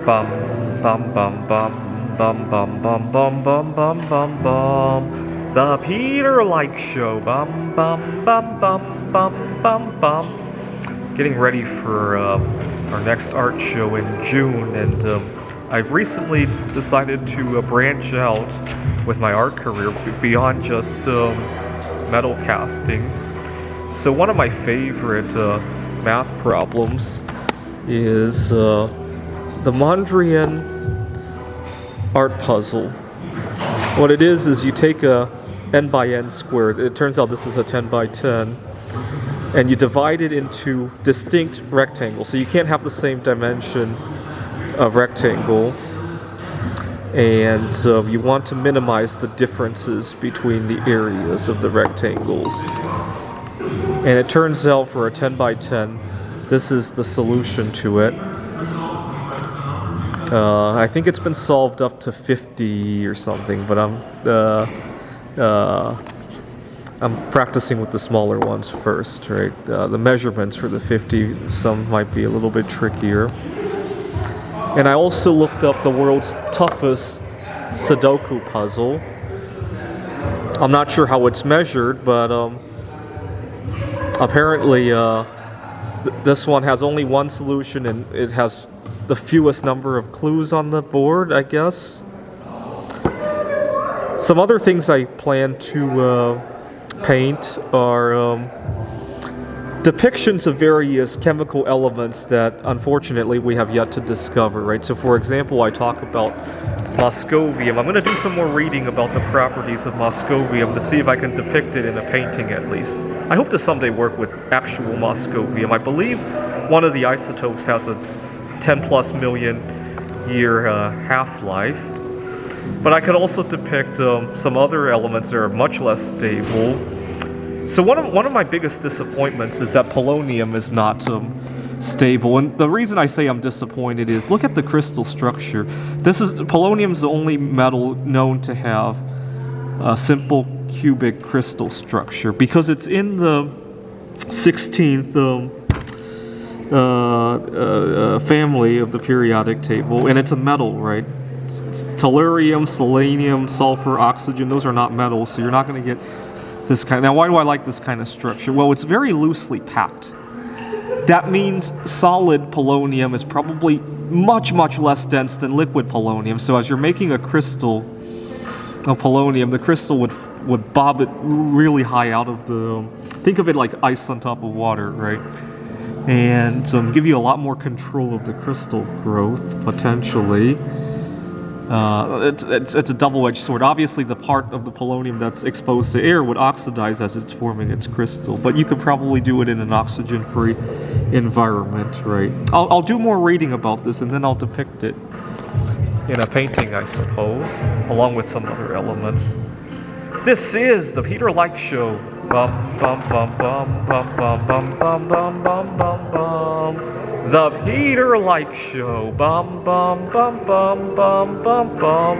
Bum bum bum bum bum bum bum bum bum bum bum bum. The Peter Like Show. Bum bum bum bum bum bum bum. Getting ready for our next art show in June, and I've recently decided to branch out with my art career beyond just metal casting. So one of my favorite math problems is the Mondrian art puzzle. What it is you take a n by n squared. It turns out this is a 10 by 10. And you divide it into distinct rectangles. So you can't have the same dimension of rectangle. And you want to minimize the differences between the areas of the rectangles. And it turns out for a 10 by 10, this is the solution to it. I think it's been solved up to 50 or something, but I'm practicing with the smaller ones first, right? The measurements for the 50, some might be a little bit trickier. And I also looked up the world's toughest Sudoku puzzle. I'm not sure how it's measured, but apparently this one has only one solution, and it has the fewest number of clues on the board, I guess. Some other things I plan to paint are depictions of various chemical elements that unfortunately we have yet to discover, right? So for example, I talk about moscovium. I'm going to do some more reading about the properties of moscovium to see if I can depict it in a painting at least. I hope to someday work with actual moscovium. I believe one of the isotopes has a 10 plus million year half-life. But I could also depict some other elements that are much less stable. So one of my biggest disappointments is that polonium is not stable. And the reason I say I'm disappointed is look at the crystal structure. Polonium is the only metal known to have a simple cubic crystal structure because it's in the 16th family of the periodic table, and it's a metal, right? Tellurium, selenium, sulfur, oxygen, those are not metals, so you're not going to get this kind. Now, why do I like this kind of structure? Well, it's very loosely packed. That means solid polonium is probably much, much less dense than liquid polonium. So as you're making a crystal of polonium, the crystal would bob it really high out of the... Think of it like ice on top of water, right? And give you a lot more control of the crystal growth, potentially. It's a double-edged sword. Obviously, the part of the polonium that's exposed to air would oxidize as it's forming its crystal, but you could probably do it in an oxygen-free environment, right? I'll do more reading about this, and then I'll depict it in a painting, I suppose, along with some other elements. This is the Peter Like Show. Bum bum bum bum bum bum bum bum bum bum bum bum. The Peter Like Show. Bum bum bum bum bum bum bum.